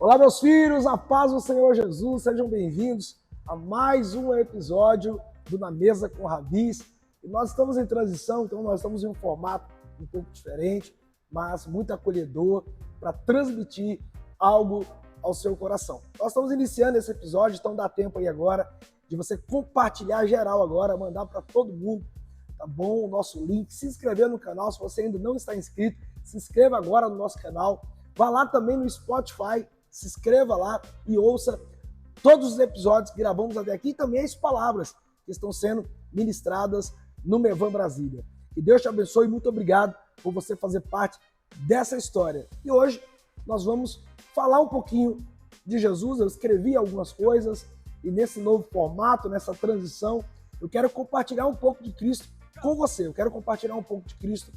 Olá, meus filhos, a paz do Senhor Jesus, sejam bem-vindos a mais um episódio do Na Mesa com Rabis. E nós estamos em transição, então nós estamos em um formato um pouco diferente, mas muito acolhedor para transmitir algo ao seu coração. Nós estamos iniciando esse episódio, então dá tempo aí agora de você compartilhar geral agora, mandar para todo mundo, tá bom? O nosso link, se inscrever no canal, se você ainda não está inscrito, se inscreva agora no nosso canal, vá lá também no Spotify, se inscreva lá e ouça todos os episódios que gravamos até aqui e também as palavras que estão sendo ministradas no Mevan Brasília. Que Deus te abençoe e muito obrigado por você fazer parte dessa história. E hoje nós vamos falar um pouquinho de Jesus. Eu escrevi algumas coisas e nesse novo formato, nessa transição, eu quero compartilhar um pouco de Cristo com você. Eu quero compartilhar um pouco de Cristo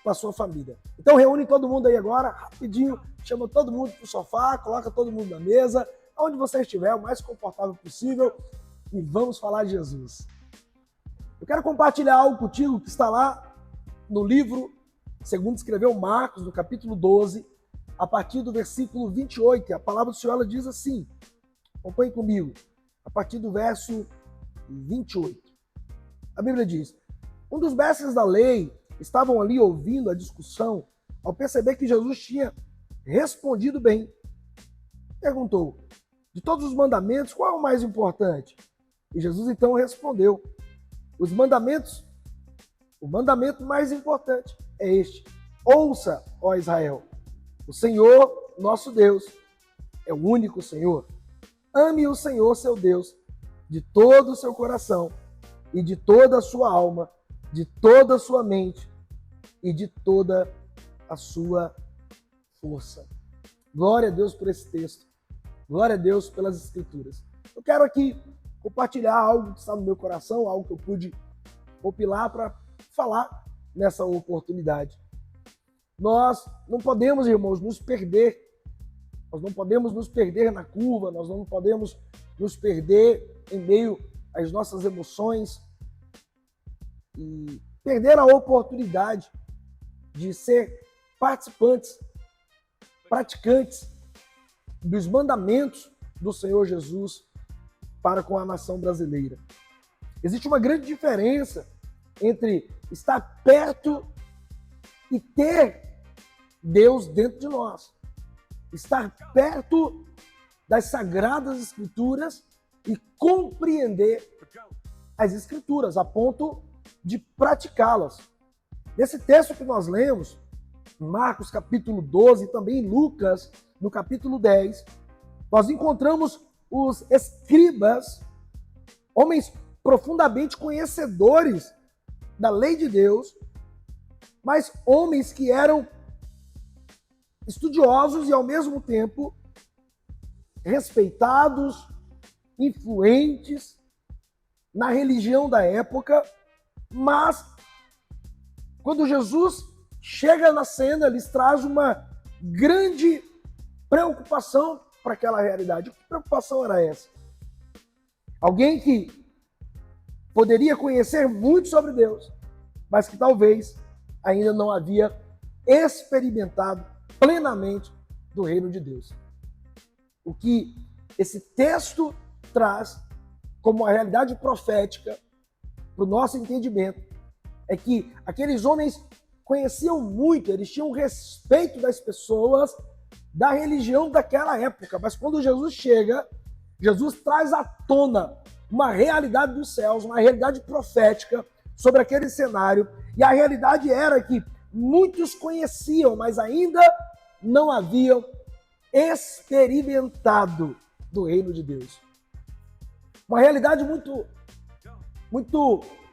com a sua família. Então reúne todo mundo aí agora, rapidinho, chama todo mundo pro sofá, coloca todo mundo na mesa, onde você estiver, o mais confortável possível, e vamos falar de Jesus. Eu quero compartilhar algo contigo que está lá no livro, segundo escreveu Marcos, no capítulo 12, a partir do versículo 28, a palavra do Senhor ela diz assim, acompanhe comigo, a partir do verso 28. A Bíblia diz, um dos mestres da lei estavam ali ouvindo a discussão, ao perceber que Jesus tinha respondido bem. Perguntou, de todos os mandamentos, qual é o mais importante? E Jesus então respondeu, os mandamentos, o mandamento mais importante é este, ouça, ó Israel, o Senhor, nosso Deus, é o único Senhor. Ame o Senhor, seu Deus, de todo o seu coração e de toda a sua alma, de toda a sua mente e de toda a sua força. Glória a Deus por esse texto. Glória a Deus pelas Escrituras. Eu quero aqui compartilhar algo que está no meu coração, algo que eu pude compilar para falar nessa oportunidade. Nós não podemos, irmãos, nos perder. Nós não podemos nos perder na curva, nós não podemos nos perder em meio às nossas emoções e perder a oportunidade de ser participantes, praticantes dos mandamentos do Senhor Jesus para com a nação brasileira. Existe uma grande diferença entre estar perto e ter Deus dentro de nós. Estar perto das Sagradas Escrituras e compreender as Escrituras a ponto de praticá-las. Nesse texto que nós lemos, Marcos capítulo 12 e também Lucas no capítulo 10, nós encontramos os escribas, homens profundamente conhecedores da lei de Deus, mas homens que eram estudiosos e ao mesmo tempo respeitados, influentes na religião da época, mas quando Jesus chega na cena, lhes traz uma grande preocupação para aquela realidade. Que preocupação era essa? Alguém que poderia conhecer muito sobre Deus, mas que talvez ainda não havia experimentado plenamente do reino de Deus. O que esse texto traz como uma realidade profética para o nosso entendimento é que aqueles homens conheciam muito, eles tinham respeito das pessoas da religião daquela época, mas quando Jesus chega, Jesus traz à tona uma realidade dos céus, uma realidade profética sobre aquele cenário, e a realidade era que muitos conheciam, mas ainda não haviam experimentado do reino de Deus. Uma realidade muito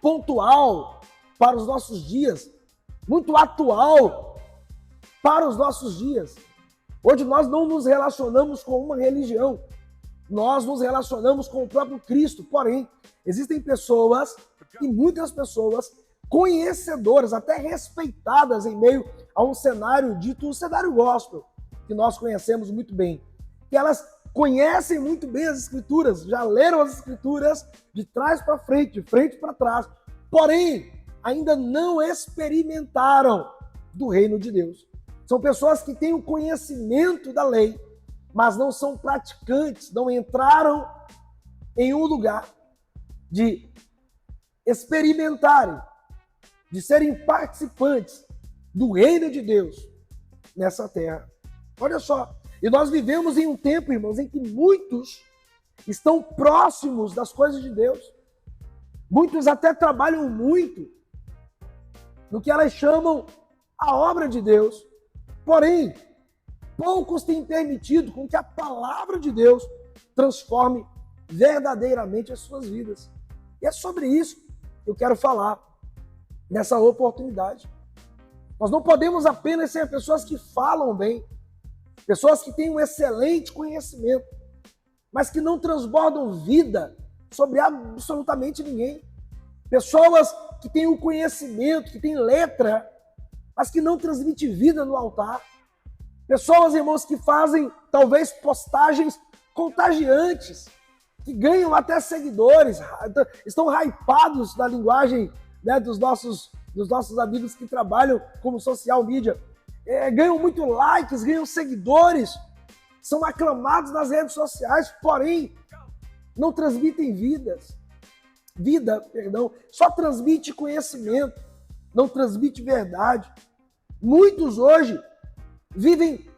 pontual para os nossos dias, muito atual para os nossos dias. Hoje nós não nos relacionamos com uma religião, nós nos relacionamos com o próprio Cristo. Porém, existem pessoas, e muitas pessoas, conhecedoras, até respeitadas em meio a um cenário dito, um cenário gospel, que nós conhecemos muito bem. Que elas conhecem muito bem as Escrituras, já leram as Escrituras de trás para frente, de frente para trás. Porém, ainda não experimentaram do reino de Deus. São pessoas que têm o conhecimento da lei, mas não são praticantes, não entraram em um lugar de experimentarem, de serem participantes do reino de Deus nessa terra. Olha só, e nós vivemos em um tempo, irmãos, em que muitos estão próximos das coisas de Deus. Muitos até trabalham muito no que elas chamam a obra de Deus. Porém, poucos têm permitido com que a palavra de Deus transforme verdadeiramente as suas vidas. E é sobre isso que eu quero falar nessa oportunidade. Nós não podemos apenas ser pessoas que falam bem, pessoas que têm um excelente conhecimento, mas que não transbordam vida sobre absolutamente ninguém. Pessoas que têm o conhecimento, que têm letra, mas que não transmitem vida no altar. Pessoas, irmãos, que fazem talvez postagens contagiantes, que ganham até seguidores, estão hypados na linguagem, né, dos nossos amigos que trabalham como social media. Ganham muito likes, ganham seguidores, são aclamados nas redes sociais, porém não transmitem vida, só transmite conhecimento, não transmite verdade. Muitos hoje vivem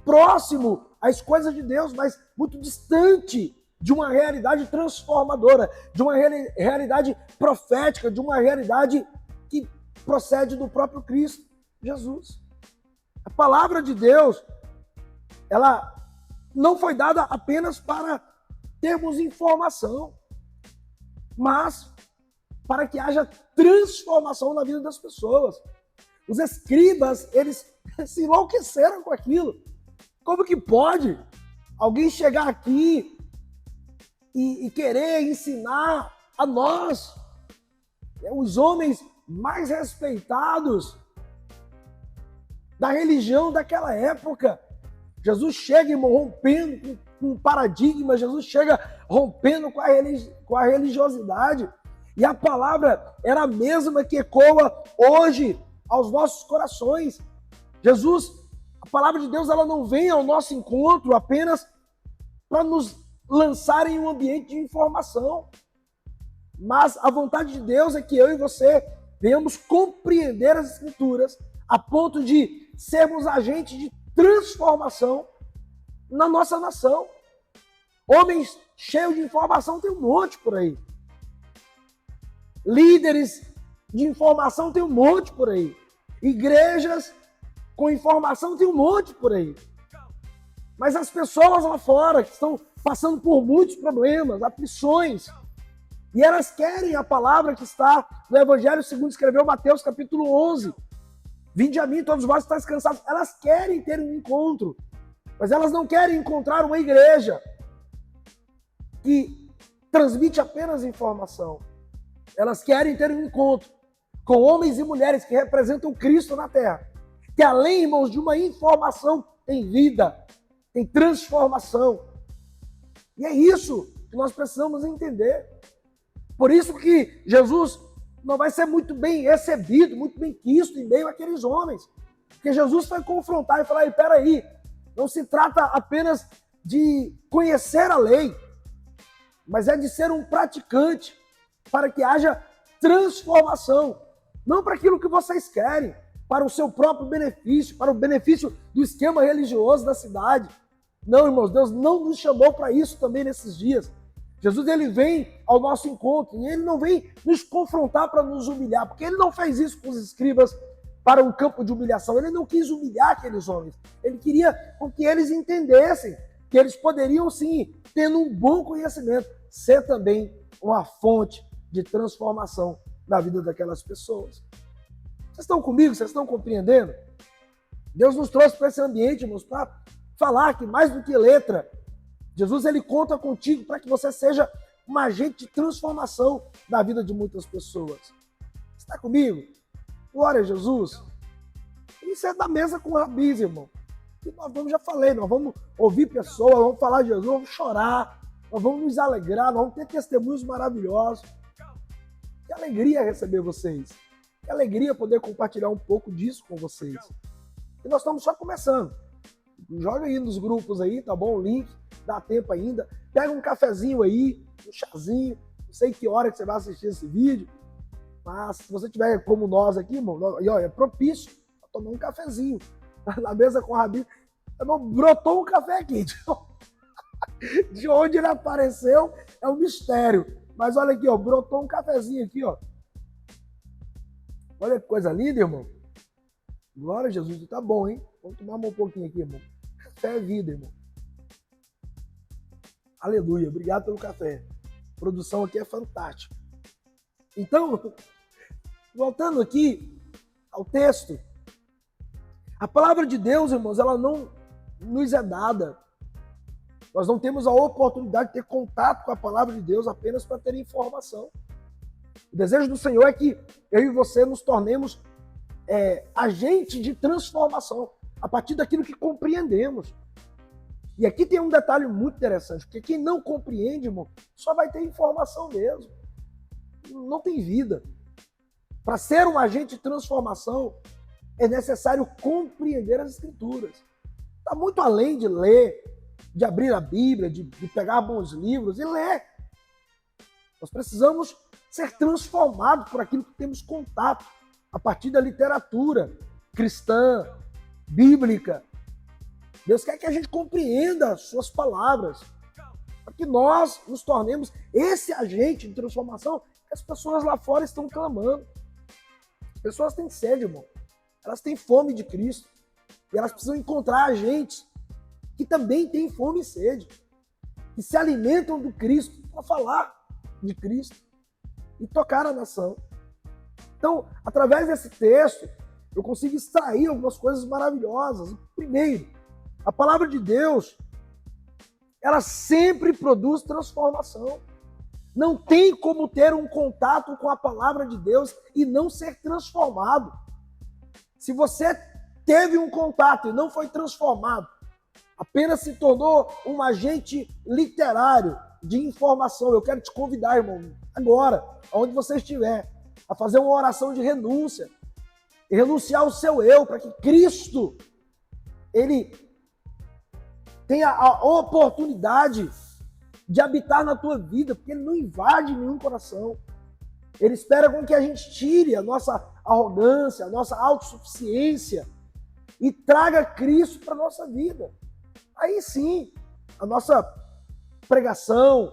próximo às coisas de Deus, mas muito distante de uma realidade transformadora, de uma realidade profética, de uma realidade que procede do próprio Cristo Jesus. A palavra de Deus, ela não foi dada apenas para termos informação, mas para que haja transformação na vida das pessoas. Os escribas, eles se enlouqueceram com aquilo. Como que pode alguém chegar aqui e querer ensinar a nós, os homens mais respeitados da religião daquela época? Jesus chega, irmão, rompendo com um paradigma, Jesus chega rompendo com a religiosidade. E a palavra era a mesma que ecoa hoje aos nossos corações. Jesus, a palavra de Deus, ela não vem ao nosso encontro apenas para nos lançar em um ambiente de informação. Mas a vontade de Deus é que eu e você venhamos compreender as Escrituras a ponto de sermos agentes de transformação na nossa nação. Homens cheios de informação tem um monte por aí. Líderes de informação tem um monte por aí. Igrejas com informação tem um monte por aí. Mas as pessoas lá fora que estão passando por muitos problemas, aflições, e elas querem a palavra que está no Evangelho segundo escreveu Mateus capítulo 11. Vinde a mim, todos vós que estáis cansados. Elas querem ter um encontro, mas elas não querem encontrar uma igreja que transmite apenas informação. Elas querem ter um encontro com homens e mulheres que representam Cristo na terra, que além, irmãos, de uma informação, tem vida, tem transformação. E é isso que nós precisamos entender. Por isso que Jesus não vai ser muito bem recebido, muito bem quisto em meio àqueles homens. Porque Jesus vai confrontar e falar, peraí, não se trata apenas de conhecer a lei, mas é de ser um praticante, para que haja transformação. Não para aquilo que vocês querem, para o seu próprio benefício, para o benefício do esquema religioso da cidade. Não, irmãos, Deus não nos chamou para isso também nesses dias. Jesus, ele vem ao nosso encontro e ele não vem nos confrontar para nos humilhar, porque ele não fez isso com os escribas para um campo de humilhação. Ele não quis humilhar aqueles homens. Ele queria com que eles entendessem que eles poderiam, sim, tendo um bom conhecimento, ser também uma fonte de transformação na vida daquelas pessoas. Vocês estão comigo? Vocês estão compreendendo? Deus nos trouxe para esse ambiente, irmãos, para falar que mais do que letra, Jesus, ele conta contigo para que você seja um agente de transformação na vida de muitas pessoas. Está comigo? Glória a Jesus. Isso é da mesa com rabis, irmão. E nós vamos, já falei, nós vamos ouvir pessoas, vamos falar de Jesus, vamos chorar, nós vamos nos alegrar, nós vamos ter testemunhos maravilhosos. Que alegria receber vocês. Que alegria poder compartilhar um pouco disso com vocês. E nós estamos só começando. Joga aí nos grupos aí, tá bom? O link, dá tempo ainda. Pega um cafezinho aí, um chazinho. Não sei que hora que você vai assistir esse vídeo, mas se você tiver como nós aqui, irmão, é propício a tomar um cafezinho. Na mesa com o Rabi, irmão, brotou um café aqui. De onde ele apareceu é um mistério. Mas olha aqui, ó, brotou um cafezinho aqui, ó. Olha que coisa linda, irmão. Glória a Jesus, tá bom, hein? Vamos tomar um pouquinho aqui, irmão. Café é vida, irmão. Aleluia, obrigado pelo café. A produção aqui é fantástica. Então, voltando aqui ao texto, a palavra de Deus, irmãos, ela não nos é dada. Nós não temos a oportunidade de ter contato com a palavra de Deus apenas para ter informação. O desejo do Senhor é que eu e você nos tornemos agente de transformação a partir daquilo que compreendemos. E aqui tem um detalhe muito interessante, porque quem não compreende, irmão, só vai ter informação mesmo. Não tem vida. Para ser um agente de transformação, é necessário compreender as Escrituras. Está muito além de ler, de abrir a Bíblia, de pegar bons livros e ler. Nós precisamos ser transformados por aquilo que temos contato, a partir da literatura cristã, bíblica. Deus quer que a gente compreenda as suas palavras, para que nós nos tornemos esse agente de transformação que as pessoas lá fora estão clamando. As pessoas têm sede, irmão. Elas têm fome de Cristo. E elas precisam encontrar agentes que também têm fome e sede, que se alimentam do Cristo para falar de Cristo e tocar a nação. Então, através desse texto, eu consigo extrair algumas coisas maravilhosas. Primeiro, a palavra de Deus, ela sempre produz transformação. Não tem como ter um contato com a palavra de Deus e não ser transformado. Se você teve um contato e não foi transformado, apenas se tornou um agente literário de informação, eu quero te convidar, irmão, agora, onde você estiver, a fazer uma oração de renúncia, e renunciar ao seu eu, para que Cristo, ele tenha a oportunidade de habitar na tua vida, porque ele não invade nenhum coração. Ele espera com que a gente tire a nossa arrogância, a nossa autossuficiência e traga Cristo para a nossa vida. Aí sim, a nossa pregação,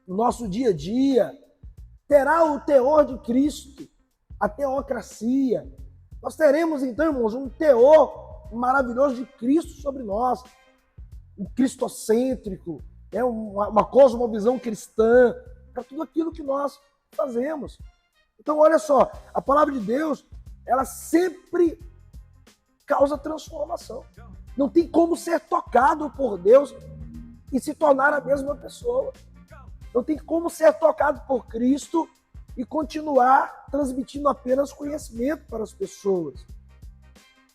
o nosso dia a dia, terá o teor de Cristo, a teocracia. Nós teremos então, irmãos, um teor maravilhoso de Cristo sobre nós, um cristocêntrico, uma cosmovisão cristã, para tudo aquilo que nós fazemos. Então, olha só, a palavra de Deus, ela sempre causa transformação. Não tem como ser tocado por Deus e se tornar a mesma pessoa. Não tem como ser tocado por Cristo e continuar transmitindo apenas conhecimento para as pessoas.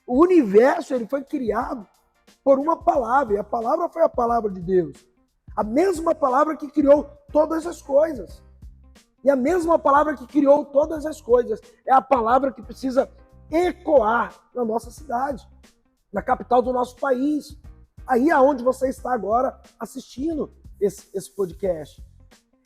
O universo, ele foi criado por uma palavra, e a palavra foi a palavra de Deus. A mesma palavra que criou todas as coisas. E a mesma palavra que criou todas as coisas é a palavra que precisa ecoar na nossa cidade, na capital do nosso país, aí aonde você está agora assistindo esse podcast.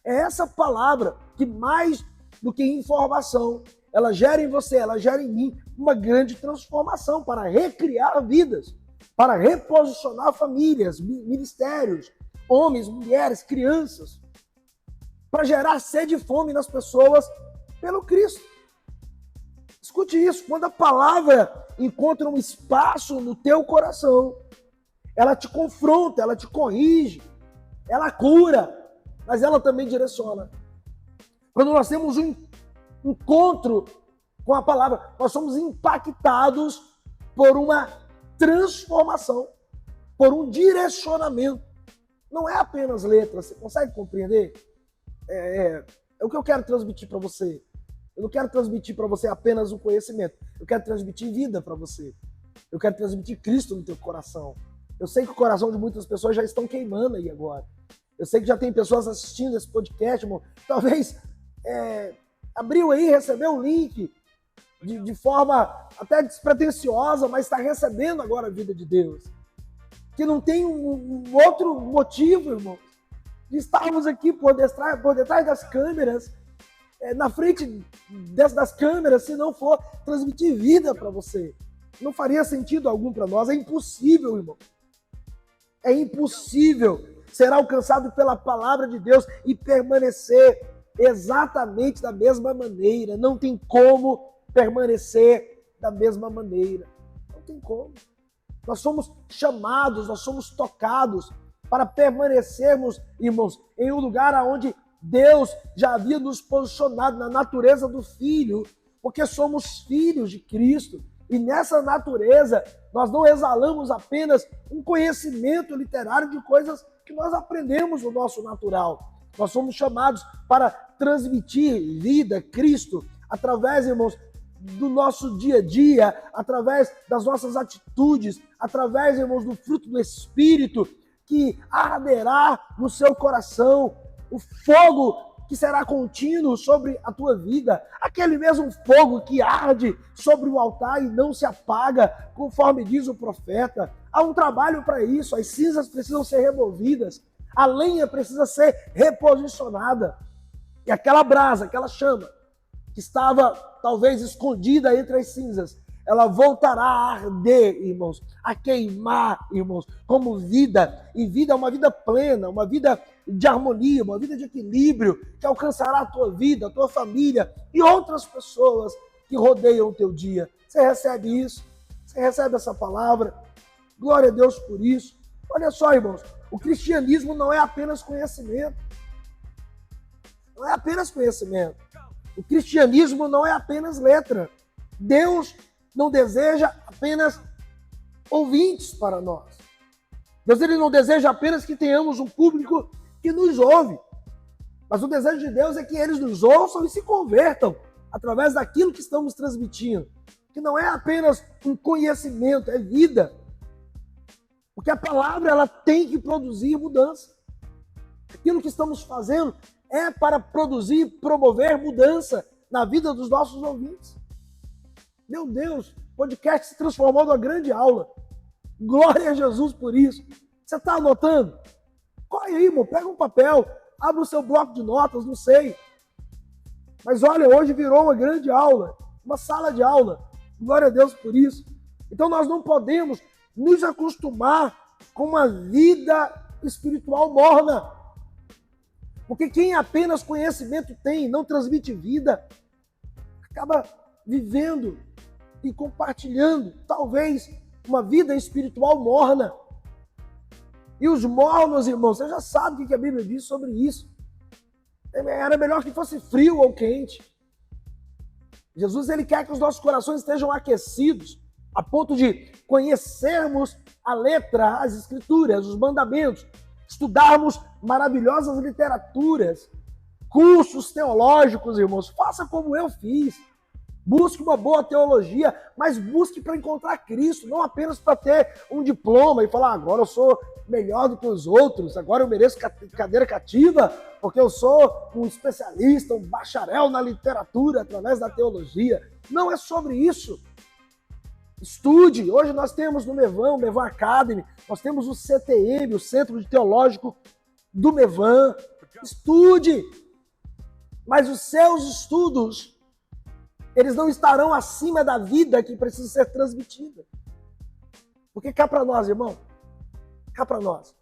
É essa palavra que, mais do que informação, ela gera em você, ela gera em mim uma grande transformação para recriar vidas, para reposicionar famílias, ministérios, homens, mulheres, crianças, para gerar sede e fome nas pessoas pelo Cristo. Escute isso, quando a palavra encontra um espaço no teu coração, ela te confronta, ela te corrige, ela cura, mas ela também direciona. Quando nós temos um encontro com a palavra, nós somos impactados por uma transformação, por um direcionamento. Não é apenas letras, você consegue compreender? É o que eu quero transmitir para você. Eu não quero transmitir para você apenas um conhecimento. Eu quero transmitir vida para você. Eu quero transmitir Cristo no teu coração. Eu sei que o coração de muitas pessoas já estão queimando aí agora. Eu sei que já tem pessoas assistindo esse podcast, irmão. Talvez abriu aí, recebeu o link de forma até despretensiosa, mas está recebendo agora a vida de Deus. que não tem um outro motivo, irmão, de estarmos aqui por detrás das câmeras, na frente das câmeras, se não for transmitir vida para você. Não faria sentido algum para nós. É impossível, irmão. É impossível ser alcançado pela palavra de Deus e permanecer exatamente da mesma maneira. Não tem como permanecer da mesma maneira. Não tem como. Nós somos chamados, nós somos tocados para permanecermos, irmãos, em um lugar onde Deus já havia nos posicionado na natureza do Filho, porque somos filhos de Cristo. E nessa natureza, nós não exalamos apenas um conhecimento literário de coisas que nós aprendemos no nosso natural. Nós somos chamados para transmitir vida, Cristo, através, irmãos, do nosso dia a dia, através das nossas atitudes, através, irmãos, do fruto do Espírito, que arderá no seu coração, o fogo que será contínuo sobre a tua vida, aquele mesmo fogo que arde sobre o altar e não se apaga, conforme diz o profeta. Há um trabalho para isso, as cinzas precisam ser removidas, a lenha precisa ser reposicionada, e aquela brasa, aquela chama, que estava talvez escondida entre as cinzas, ela voltará a arder, irmãos, a queimar, irmãos, como vida. E vida é uma vida plena, uma vida de harmonia, uma vida de equilíbrio, que alcançará a tua vida, a tua família e outras pessoas que rodeiam o teu dia. Você recebe isso? Você recebe essa palavra? Glória a Deus por isso. Olha só, irmãos, o cristianismo não é apenas conhecimento. Não é apenas conhecimento. O cristianismo não é apenas letra. Deus não deseja apenas ouvintes para nós. Deus ele não deseja apenas que tenhamos um público que nos ouve. Mas o desejo de Deus é que eles nos ouçam e se convertam através daquilo que estamos transmitindo. Que não é apenas um conhecimento, é vida. Porque a palavra ela tem que produzir mudança. Aquilo que estamos fazendo é para produzir e promover mudança na vida dos nossos ouvintes. Meu Deus, o podcast se transformou numa grande aula. Glória a Jesus por isso. Você está anotando? Corre aí, irmão, pega um papel, abre o seu bloco de notas, não sei. Mas olha, hoje virou uma grande aula, uma sala de aula. Glória a Deus por isso. Então nós não podemos nos acostumar com uma vida espiritual morna. Porque quem apenas conhecimento tem e não transmite vida, acaba vivendo e compartilhando, talvez, uma vida espiritual morna. E os mornos, irmãos, você já sabe o que a Bíblia diz sobre isso. Era melhor que fosse frio ou quente. Jesus ele quer que os nossos corações estejam aquecidos, a ponto de conhecermos a letra, as escrituras, os mandamentos, estudarmos maravilhosas literaturas, cursos teológicos, irmãos. Faça como eu fiz. Busque uma boa teologia, mas busque para encontrar Cristo, não apenas para ter um diploma e falar, agora eu sou melhor do que os outros, agora eu mereço cadeira cativa, porque eu sou um especialista, um bacharel na literatura através da teologia. Não é sobre isso. Estude. Hoje nós temos no Mevan, o Mevan Academy, nós temos o CTM, o Centro Teológico do Mevan. Estude. Mas os seus estudos, eles não estarão acima da vida que precisa ser transmitida. Porque cá para nós, irmão, cá para nós,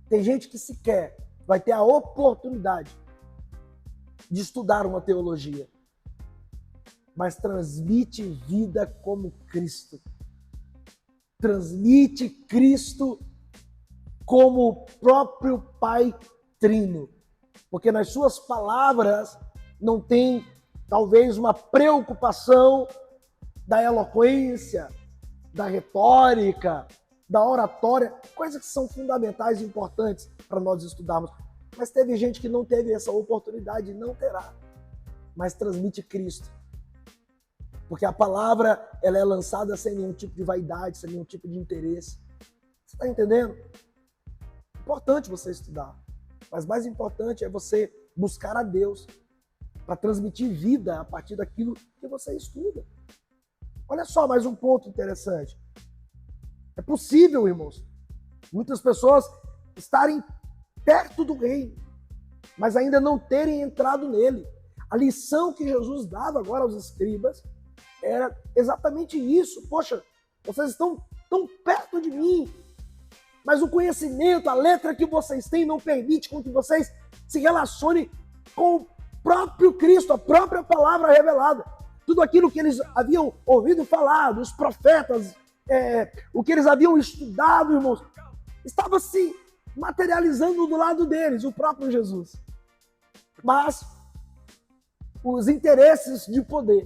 tem gente que sequer vai ter a oportunidade de estudar uma teologia, mas transmite vida como Cristo. Transmite Cristo como o próprio Pai Trino. Porque nas suas palavras não tem talvez uma preocupação da eloquência, da retórica, da oratória, coisas que são fundamentais e importantes para nós estudarmos. Mas teve gente que não teve essa oportunidade e não terá, mas transmite Cristo. Porque a palavra ela é lançada sem nenhum tipo de vaidade, sem nenhum tipo de interesse. Você está entendendo? Importante você estudar, mas mais importante é você buscar a Deus para transmitir vida a partir daquilo que você estuda. Olha só mais um ponto interessante. É possível, irmãos, Muitas pessoas estarem perto do reino, mas ainda não terem entrado nele. A lição que Jesus dava agora aos escribas era exatamente isso. Poxa, vocês estão tão perto de mim, mas o conhecimento, a letra que vocês têm não permite com que vocês se relacionem com o próprio Cristo, a própria palavra revelada. Tudo aquilo que eles haviam ouvido falar, dos profetas, o que eles haviam estudado, irmãos, estava se materializando do lado deles, o próprio Jesus. Mas os interesses de poder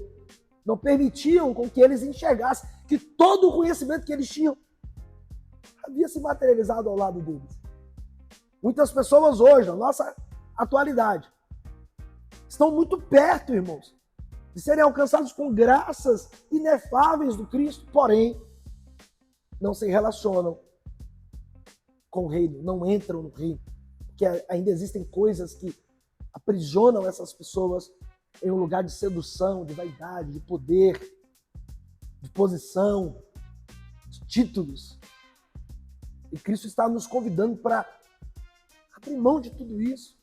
não permitiam com que eles enxergassem que todo o conhecimento que eles tinham havia se materializado ao lado deles. Muitas pessoas hoje, na nossa atualidade, estão muito perto, irmãos, de serem alcançados com graças inefáveis do Cristo, porém, não se relacionam com o reino, não entram no reino, porque ainda existem coisas que aprisionam essas pessoas em um lugar de sedução, de vaidade, de poder, de posição, de títulos. E Cristo está nos convidando para abrir mão de tudo isso.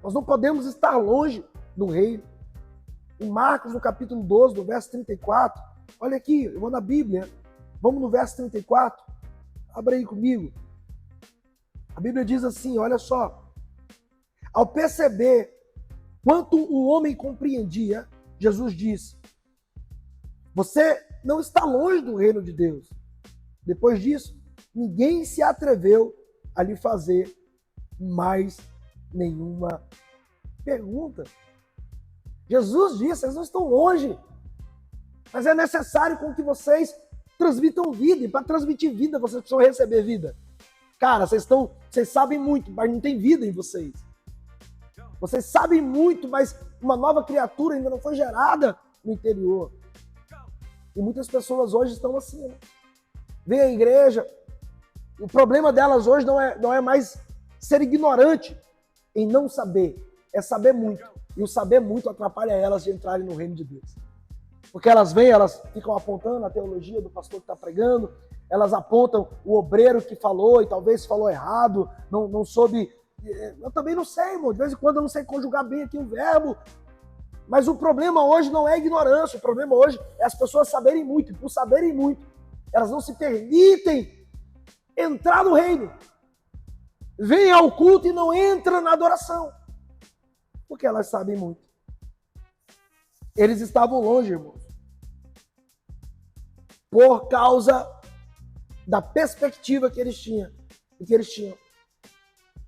Nós não podemos estar longe do reino. Em Marcos, no capítulo 12, no verso 34, olha aqui, eu vou na Bíblia, vamos no verso 34, abra aí comigo. A Bíblia diz assim, olha só, ao perceber quanto o homem compreendia, Jesus disse, você não está longe do reino de Deus. Depois disso, ninguém se atreveu a lhe fazer mais nenhuma pergunta. Jesus disse, vocês não estão longe, mas é necessário com que vocês transmitam vida, e para transmitir vida, vocês precisam receber vida. Cara, vocês sabem muito, mas não tem vida em vocês. Vocês sabem muito, mas uma nova criatura ainda não foi gerada no interior. E muitas pessoas hoje estão assim, né? Vem à igreja, o problema delas hoje não é mais ser ignorante em não saber, é saber muito. E o saber muito atrapalha elas de entrarem no reino de Deus. Porque elas vêm, elas ficam apontando a teologia do pastor que está pregando, elas apontam o obreiro que falou e talvez falou errado, não soube. Eu também não sei, irmão, de vez em quando eu não sei conjugar bem aqui o verbo. Mas o problema hoje não é a ignorância, o problema hoje é as pessoas saberem muito, e por saberem muito, elas não se permitem entrar no reino. Vêm ao culto e não entram na adoração, porque elas sabem muito. Eles estavam longe, irmãos, por causa da perspectiva que eles tinham.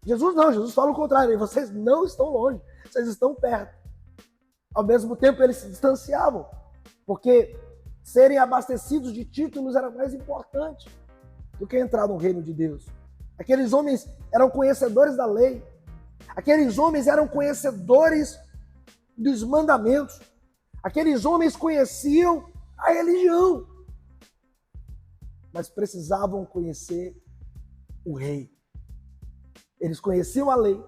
Jesus não, Jesus fala o contrário, vocês não estão longe, vocês estão perto. Ao mesmo tempo eles se distanciavam, porque serem abastecidos de títulos era mais importante do que entrar no reino de Deus. Aqueles homens eram conhecedores da lei, aqueles homens eram conhecedores dos mandamentos, aqueles homens conheciam a religião, mas precisavam conhecer o rei. Eles conheciam a lei,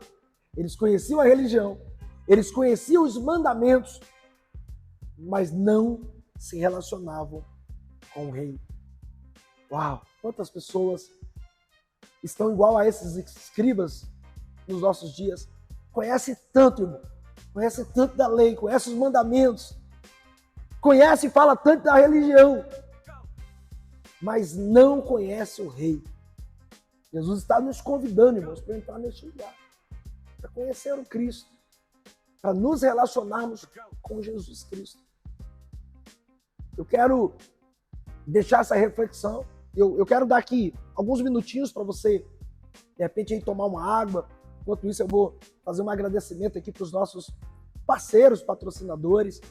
eles conheciam a religião, eles conheciam os mandamentos, mas não se relacionavam com o rei. Uau! Quantas pessoas estão igual a esses escribas nos nossos dias? Conhece tanto, irmão. Conhece tanto da lei, conhece os mandamentos, conhece e fala tanto da religião, mas não conhece o rei. Jesus está nos convidando, irmãos, para entrar neste lugar, para conhecer o Cristo, para nos relacionarmos com Jesus Cristo. Eu quero deixar essa reflexão, eu quero dar aqui alguns minutinhos para você, de repente, aí tomar uma água. Enquanto isso, eu vou fazer um agradecimento aqui para os nossos parceiros, patrocinadores.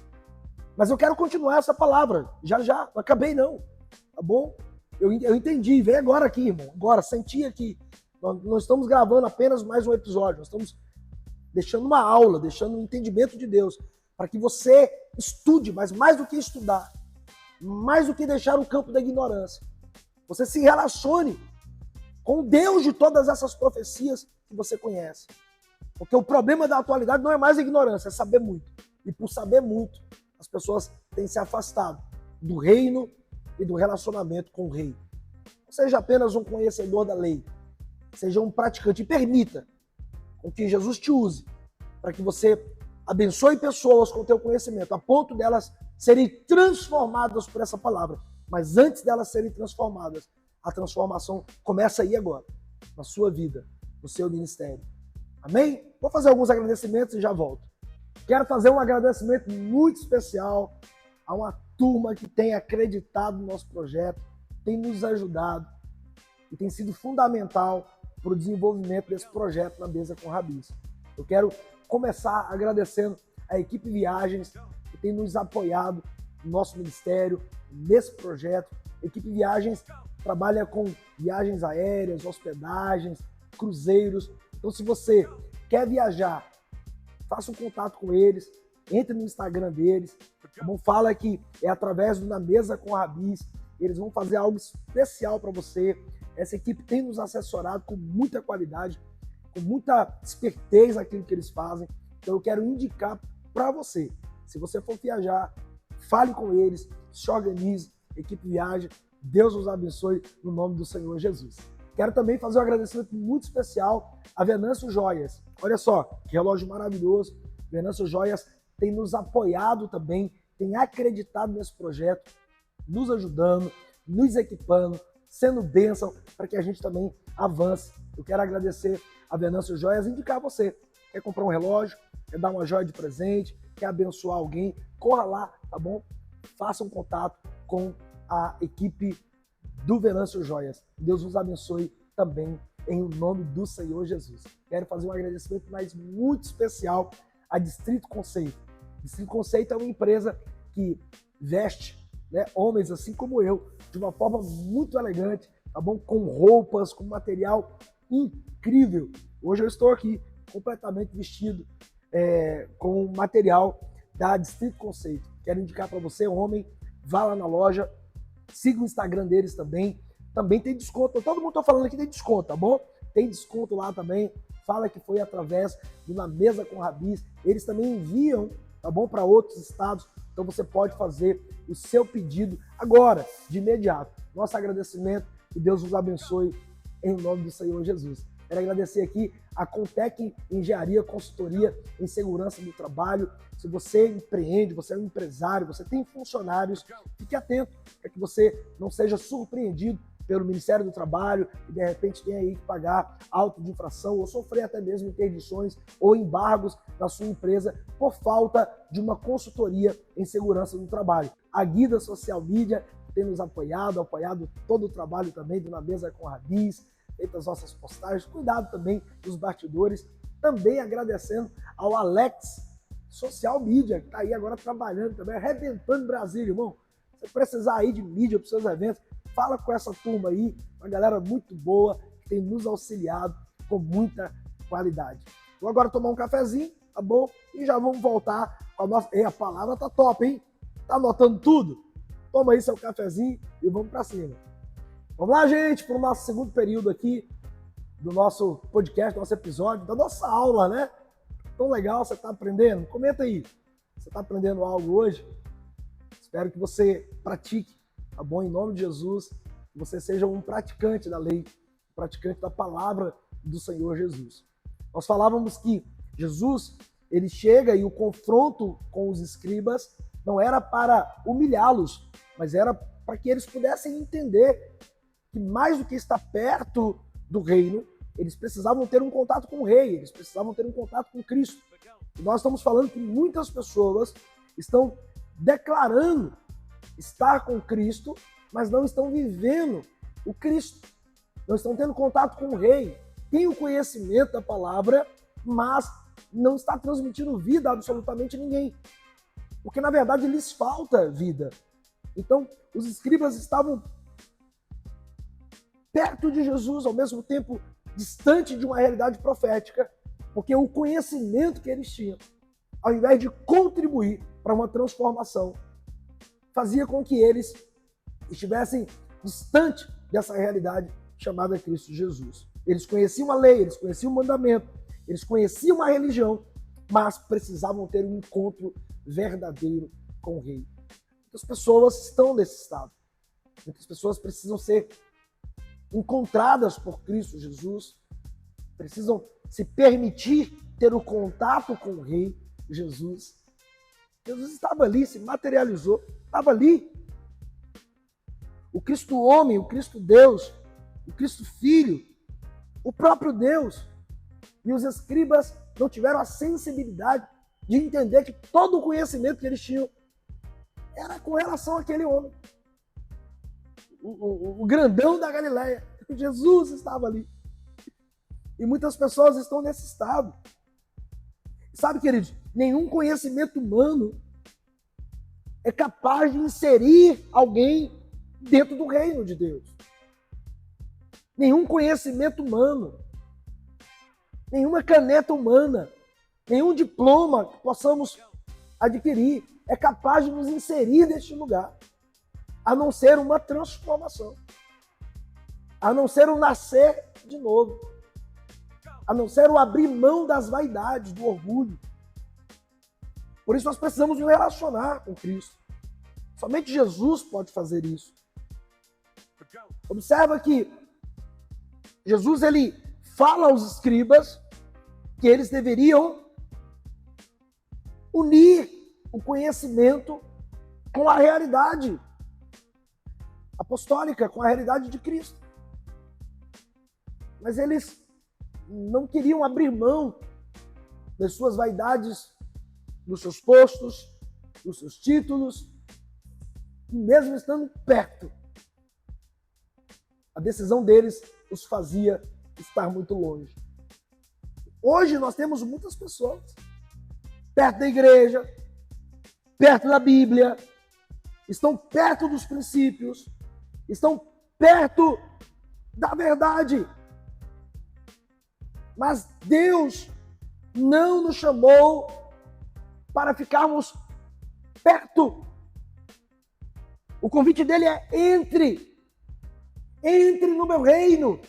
Mas eu quero continuar essa palavra, já, não acabei não, tá bom? Eu entendi, vem agora aqui, irmão, agora, senti aqui. Nós não estamos gravando apenas mais um episódio, nós estamos deixando uma aula, deixando um entendimento de Deus, para que você estude, mas mais do que estudar, mais do que deixar o campo da ignorância, você se relacione com o Deus de todas essas profecias que você conhece. Porque o problema da atualidade não é mais a ignorância, é saber muito. E por saber muito, as pessoas têm se afastado do reino e do relacionamento com o rei. seja apenas um conhecedor da lei, seja um praticante e permita que Jesus te use para que você abençoe pessoas com o teu conhecimento, a ponto delas serem transformadas por essa palavra. Mas antes delas serem transformadas, a transformação começa aí agora, na sua vida, no seu ministério. Amém? Vou fazer alguns agradecimentos e já volto. Quero fazer um agradecimento muito especial a uma turma que tem acreditado no nosso projeto, tem nos ajudado e tem sido fundamental para o desenvolvimento desse projeto na Mesa com Rabis. Eu quero começar agradecendo a equipe Viagens que tem nos apoiado no nosso ministério, nesse projeto. A equipe Viagens trabalha com viagens aéreas, hospedagens, cruzeiros. Então, se você quer viajar, faça um contato com eles, entre no Instagram deles, tá bom? Fala que é através do Na Mesa com Rabis. Eles vão fazer algo especial para você. Essa equipe tem nos assessorado com muita qualidade, com muita esperteza naquilo que eles fazem. Então eu quero indicar para você, se você for viajar, fale com eles, se organize, equipe viaja, Deus os abençoe no nome do Senhor Jesus. Quero também fazer um agradecimento muito especial a Venâncio Joias. Olha só, que relógio maravilhoso. Venâncio Joias tem nos apoiado também, tem acreditado nesse projeto, nos ajudando, nos equipando, sendo bênção para que a gente também avance. Eu quero agradecer a Venâncio Joias e indicar você. Quer comprar um relógio, quer dar uma joia de presente, quer abençoar alguém, corra lá, tá bom? Faça um contato com a equipe do Venâncio Joias. Deus os abençoe também em nome do Senhor Jesus. Quero fazer um agradecimento mais muito especial a Distrito Conceito. Distrito Conceito é uma empresa que veste, né, homens assim como eu, de uma forma muito elegante, tá bom? Com roupas, com material incrível. Hoje eu estou aqui completamente vestido com o material da Distrito Conceito. Quero indicar para você, homem, vá lá na loja, siga o Instagram deles também. Também tem desconto. Todo mundo está falando aqui tem desconto, tá bom? Tem desconto lá também. Fala que foi através do Na Mesa com Rabis. Eles também enviam, tá bom, para outros estados. Então você pode fazer o seu pedido agora, de imediato. Nosso agradecimento e Deus os abençoe em nome do Senhor Jesus. Quero agradecer aqui a Contec Engenharia, Consultoria em Segurança do Trabalho. Se você empreende, você é um empresário, você tem funcionários, fique atento para que você não seja surpreendido pelo Ministério do Trabalho e de repente tenha aí que pagar auto de infração ou sofrer até mesmo interdições ou embargos na sua empresa por falta de uma consultoria em segurança do trabalho. A Guida Social Media tem nos apoiado todo o trabalho também do Na Mesa com Rabis, feito as nossas postagens, cuidado também dos bastidores, também agradecendo ao Alex Social Media, que está aí agora trabalhando também, arrebentando Brasília, irmão. Se precisar aí de mídia para os seus eventos, fala com essa turma aí, uma galera muito boa, que tem nos auxiliado com muita qualidade. Vou agora tomar um cafezinho, tá bom? E já vamos voltar com a nossa... a palavra tá top, hein? Tá anotando tudo? Toma aí seu cafezinho e vamos para cima. Vamos lá, gente, para o nosso segundo período aqui do nosso podcast, do nosso episódio, da nossa aula, né? Tão legal, você tá aprendendo? Comenta aí. Você tá aprendendo algo hoje? Espero que você pratique, tá bom? Em nome de Jesus, que você seja um praticante da lei, um praticante da palavra do Senhor Jesus. Nós falávamos que Jesus, ele chega e o confronto com os escribas não era para humilhá-los, mas era para que eles pudessem entender que mais do que estar perto do reino, eles precisavam ter um contato com o rei, eles precisavam ter um contato com Cristo. E nós estamos falando que muitas pessoas estão declarando estar com Cristo, mas não estão vivendo o Cristo. Não estão tendo contato com o rei. Tem o conhecimento da palavra, mas não está transmitindo vida a absolutamente ninguém. Porque, na verdade, lhes falta vida. Então, os escribas estavam perto de Jesus, ao mesmo tempo distante de uma realidade profética, porque o conhecimento que eles tinham, ao invés de contribuir para uma transformação, fazia com que eles estivessem distante dessa realidade chamada Cristo Jesus. Eles conheciam a lei, eles conheciam o mandamento, eles conheciam a religião, mas precisavam ter um encontro verdadeiro com o rei. Muitas pessoas estão nesse estado. Muitas pessoas precisam ser encontradas por Cristo Jesus, precisam se permitir ter o contato com o Rei Jesus. Jesus estava ali, se materializou, estava ali. O Cristo homem, o Cristo Deus, o Cristo Filho, o próprio Deus. E os escribas não tiveram a sensibilidade de entender que todo o conhecimento que eles tinham era com relação àquele homem. O grandão da Galileia. Jesus estava ali. E muitas pessoas estão nesse estado. Sabe, queridos, nenhum conhecimento humano é capaz de inserir alguém dentro do reino de Deus. Nenhum conhecimento humano, nenhuma caneta humana, nenhum diploma que possamos adquirir é capaz de nos inserir neste lugar, a não ser uma transformação, a não ser um nascer de novo, a não ser o abrir mão das vaidades, do orgulho. Por isso nós precisamos nos relacionar com Cristo. Somente Jesus pode fazer isso. Observa que Jesus ele fala aos escribas que eles deveriam unir o conhecimento com a realidade apostólica, com a realidade de Cristo. Mas eles não queriam abrir mão das suas vaidades, dos seus postos, dos seus títulos, e mesmo estando perto, a decisão deles os fazia estar muito longe. Hoje nós temos muitas pessoas perto da igreja, perto da Bíblia, estão perto dos princípios, estão perto da verdade. Mas Deus não nos chamou para ficarmos perto. O convite dele é entre no meu reino,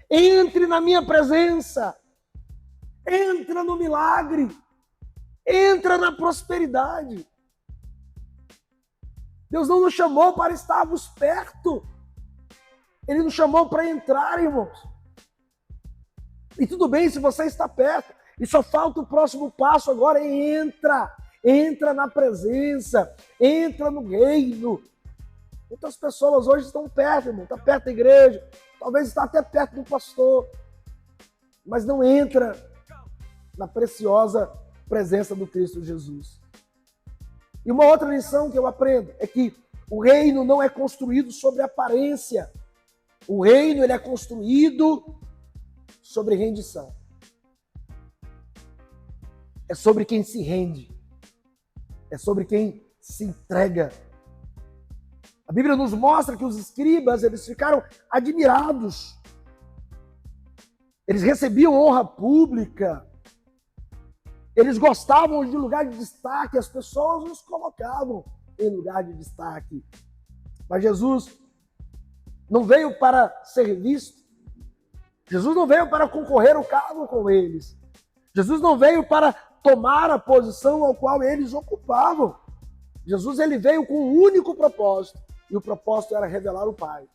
entre na minha presença, entra no milagre, entra na prosperidade. Deus não nos chamou para estarmos perto, Ele nos chamou para entrar, irmãos. E tudo bem se você está perto, e só falta o próximo passo agora, entra na presença, entra no reino. Muitas pessoas hoje estão perto, irmão, está perto da igreja, talvez está até perto do pastor, mas não entra na preciosa presença do Cristo Jesus. E uma outra lição que eu aprendo é que o reino não é construído sobre aparência. O reino ele é construído sobre rendição. É sobre quem se rende. É sobre quem se entrega. A Bíblia nos mostra que os escribas, eles ficaram admirados. Eles recebiam honra pública. Eles gostavam de lugar de destaque. As pessoas os colocavam em lugar de destaque. Mas Jesus não veio para ser visto. Jesus não veio para concorrer o cargo com eles. Jesus não veio para tomar a posição ao qual eles ocupavam. Jesus ele veio com um único propósito. E o propósito era revelar o Pai.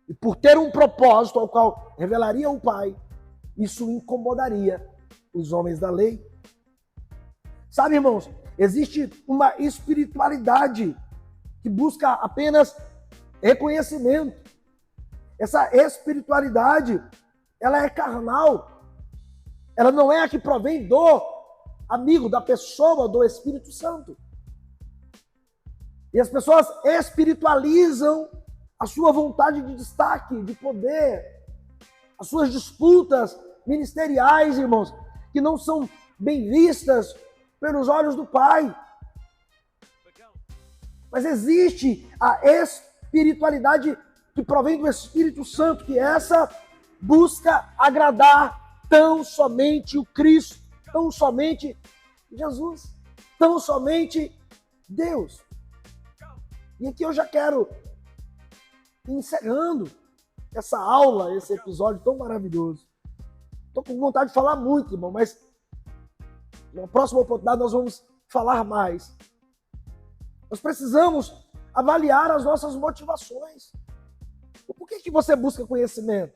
E por ter um propósito ao qual revelaria o Pai, isso incomodaria os homens da lei. Sabe, irmãos, existe uma espiritualidade que busca apenas reconhecimento. Essa espiritualidade, ela é carnal. Ela não é a que provém do amigo, da pessoa, do Espírito Santo. E as pessoas espiritualizam a sua vontade de destaque, de poder, as suas disputas ministeriais, irmãos, que não são bem vistas pelos olhos do Pai. Mas existe a espiritualidade que provém do Espírito Santo, que essa busca agradar tão somente o Cristo, tão somente Jesus, tão somente Deus. E aqui eu já quero ir encerrando essa aula, esse episódio tão maravilhoso. Estou com vontade de falar muito, irmão, mas na próxima oportunidade nós vamos falar mais. Nós precisamos avaliar as nossas motivações. O porquê que você busca conhecimento?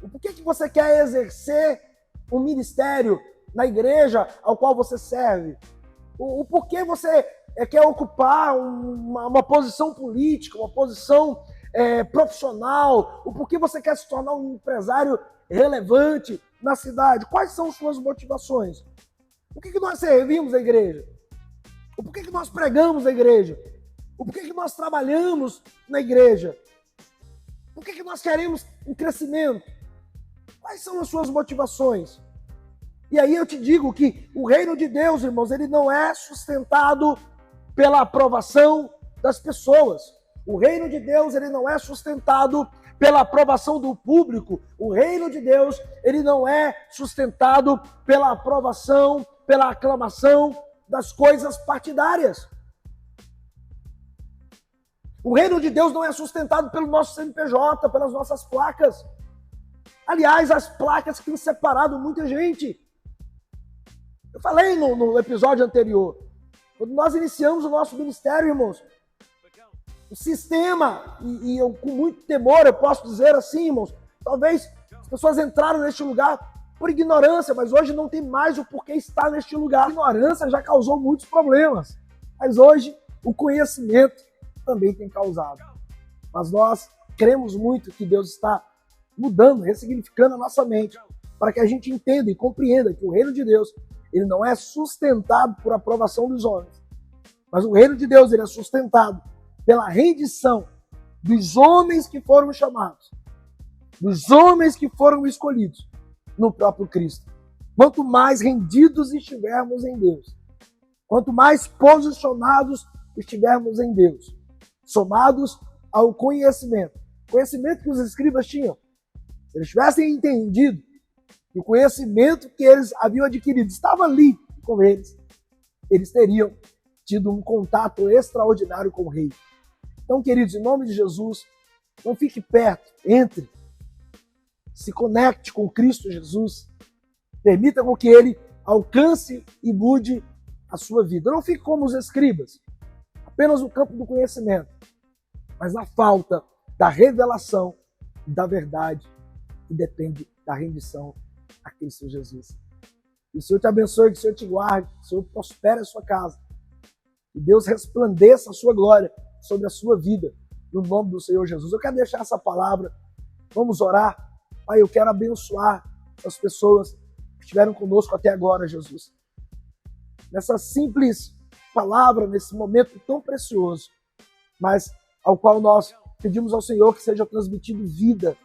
O porquê que você quer exercer um ministério na igreja ao qual você serve? O porquê você quer ocupar uma posição política, uma posição profissional? O porquê você quer se tornar um empresário relevante na cidade? Quais são suas motivações? Por que nós servimos a igreja? O porquê que nós pregamos a igreja? O porquê que nós trabalhamos na igreja? Por que nós queremos um crescimento? Quais são as suas motivações? E aí eu te digo que o reino de Deus, irmãos, ele não é sustentado pela aprovação das pessoas. O reino de Deus, ele não é sustentado pela aprovação do público. O reino de Deus, ele não é sustentado pela aprovação, pela aclamação das coisas partidárias. O reino de Deus não é sustentado pelo nosso CNPJ, pelas nossas placas. Aliás, as placas que têm separado muita gente. Eu falei no episódio anterior, quando nós iniciamos o nosso ministério, irmãos, o sistema, e eu com muito temor, eu posso dizer assim, irmãos, talvez as pessoas entraram neste lugar por ignorância, mas hoje não tem mais o porquê estar neste lugar. A ignorância já causou muitos problemas, mas hoje o conhecimento também tem causado. Mas nós cremos muito que Deus está mudando, ressignificando a nossa mente, para que a gente entenda e compreenda que o reino de Deus, ele não é sustentado por aprovação dos homens, mas o reino de Deus, ele é sustentado pela rendição dos homens que foram chamados, dos homens que foram escolhidos no próprio Cristo. Quanto mais rendidos estivermos em Deus, quanto mais posicionados estivermos em Deus, somados ao conhecimento que os escribas tinham, se eles tivessem entendido que o conhecimento que eles haviam adquirido estava ali com eles, eles teriam tido um contato extraordinário com o rei. Então, queridos, em nome de Jesus, não fique perto, entre, se conecte com Cristo Jesus, permita com que ele alcance e mude a sua vida. Não fique como os escribas, apenas no campo do conhecimento, mas na falta da revelação da verdade que depende da rendição a Cristo Jesus. Que o Senhor te abençoe, que o Senhor te guarde, que o Senhor prospere a sua casa, que Deus resplandeça a sua glória sobre a sua vida, no nome do Senhor Jesus. Eu quero deixar essa palavra, vamos orar. Pai, eu quero abençoar as pessoas que estiveram conosco até agora, Jesus. Nessa simples palavra, nesse momento tão precioso, mas ao qual nós pedimos ao Senhor que seja transmitido vida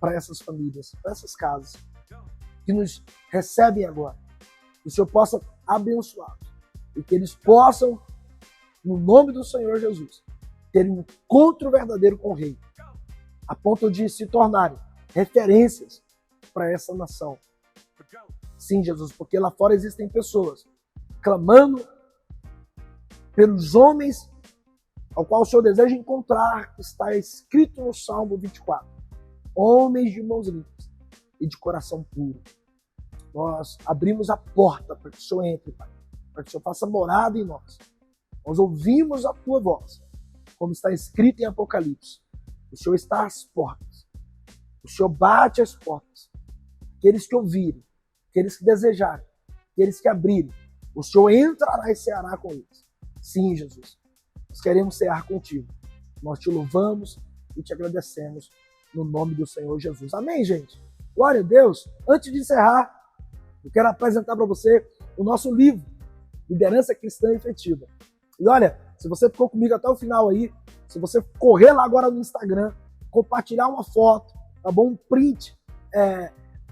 para essas famílias, para essas casas que nos recebem agora. Que o Senhor possa abençoá-los e que eles possam, no nome do Senhor Jesus, ter um encontro verdadeiro com o Rei, a ponto de se tornarem referências para essa nação. Sim, Jesus, porque lá fora existem pessoas clamando pelos homens ao qual o Senhor deseja encontrar, que está escrito no Salmo 24. Homens de mãos limpas e de coração puro. Nós abrimos a porta para que o Senhor entre, Pai, para que o Senhor faça morada em nós. Nós ouvimos a Tua voz, como está escrito em Apocalipse. O Senhor está às portas. O Senhor bate às portas. Aqueles que ouvirem, aqueles que desejarem, aqueles que abrirem, o Senhor entrará e ceará com eles. Sim, Jesus, nós queremos cear contigo. Nós te louvamos e te agradecemos no nome do Senhor Jesus. Amém, gente? Glória a Deus. Antes de encerrar, eu quero apresentar para você o nosso livro, Liderança Cristã Efetiva. E olha, se você ficou comigo até o final aí, se você correr lá agora no Instagram, compartilhar uma foto, tá bom? Um print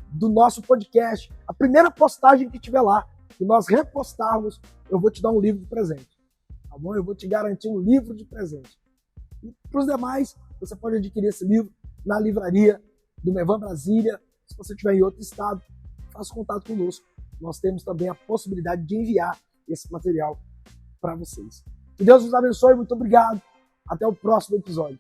do nosso podcast, a primeira postagem que tiver lá, que nós repostarmos, eu vou te dar um livro de presente, tá bom? Eu vou te garantir um livro de presente. E para os demais, você pode adquirir esse livro na livraria do Mevan Brasília. Se você estiver em outro estado, faça contato conosco. Nós temos também a possibilidade de enviar esse material para vocês. Que Deus nos abençoe, muito obrigado. Até o próximo episódio.